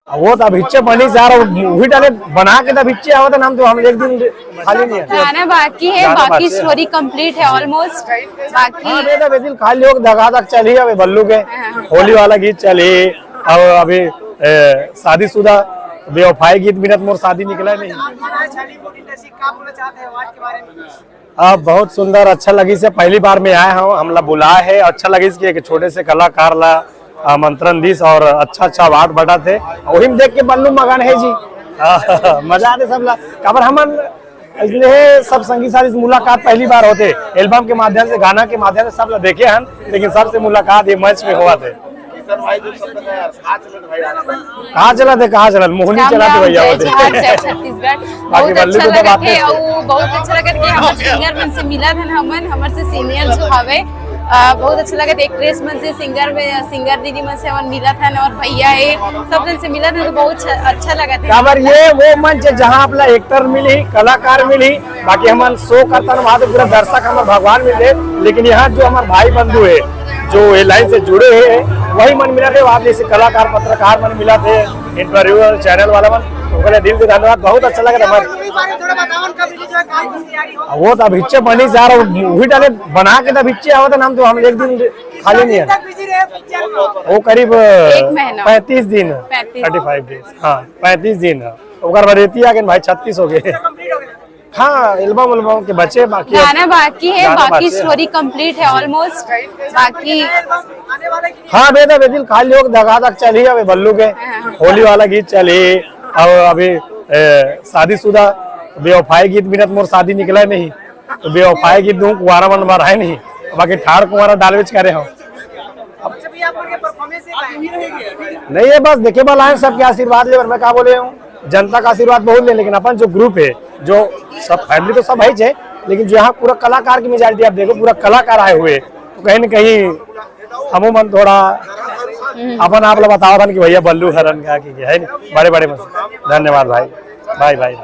वो तो अभिच्चे बनी जा रहा मूवी डाले बना के अभिच्चे आवा था नाम तो हम एक दिन खाली नहीं है गाना बाकी है, बाकी स्टोरी कंप्लीट है ऑलमोस्ट बाकी। हाँ बेटा बेदिन खाली लोग दगा तक चली अभी बल्लू के होली वाला गीत चली और अभी शादीशुदा बेवफाई गीत मिनट मोर शादी निकला नहीं। अब बहुत सुंदर अच्छा लगी से पहली बार में आए हम हमला बुलाए है अच्छा लगी इसकी एक छोटे से कलाकार ला आमंत्रण दीस और अच्छा बात बटा थे वही में देख के बल्लू मगन है जी मजा आते सब खबर हमन इसलिए सब संगी साथी से मुलाकात पहली बार होते एल्बम के माध्यम से गाना के माध्यम से सब देखे हम लेकिन सबसे मुलाकात ये मैच में हुआ थे। कहाँ चला मोहनी चला थे भैया छत्तीसगढ़ बहुत अच्छा लगा थे और बहुत अच्छा लगा कि हमारे सिंगर मन से मिला था हमन हमर से सीनियर जो हवे बहुत अच्छा लगा एक्ट्रेस मन से सिंगर दीदी मन से हमन मिला था और भैया है सब जन से मिला था तो बहुत अच्छा लगा था। खबर ये वो मंच है जहाँ अपना एक्टर मिली कलाकार मिली बाकी हमन शो करता वहाँ तो पूरा दर्शक हमारे भगवान मिले लेकिन यहाँ जो हमारे भाई बंधु है जो ये लाइन से जुड़े हैं वही मन मिला थे वहाँ जैसे कलाकार पत्रकार मन मिला थे इंटरव्यूअर चैनल वाला मन तो दिल से धन्यवाद बहुत अच्छा लगा था। वो तो अभिच्चे बनी जा रहा मूवी डाले बना के अभिच्चे आवा था नाम तो हम एक दिन खाली नहीं है वो करीब 35 दिन 35 डेज हाँ 35 दिन रेती आ गए भाई 36 हो गए। हाँ एल्बम के बच्चे बाकी गाना बाकी है, बाकी स्टोरी कंप्लीट है ऑलमोस्ट बाकी। हाँ बेटा बेदिन खाली लोग दगा तक चली अभी बल्लू के होली वाला गीत चली और अभी शादीशुदा बेवफाई गीत मिनट मोर शादी निकला नहीं तो बेवफाई गीत दूं कुंवारा मन बार है नहीं बाकी ठाड़ कुंवारा दालवेज करे हो नहीं है बस देखे वाला है सबके आशीर्वाद ले मैं क्या बोले हूँ जनता का आशीर्वाद बहुत ले लेकिन अपन जो ग्रुप है जो सब फैमिली तो सब है लेकिन जो यहाँ पूरा कलाकार की मेजॉरिटी आप देखो पूरा कलाकार आए हुए तो कहीं न कहीं हमो मन थोड़ा अपन आप लोग बताओ था कि भैया बल्लू हरन का है बड़े बड़े धन्यवाद भाई बाय बाय।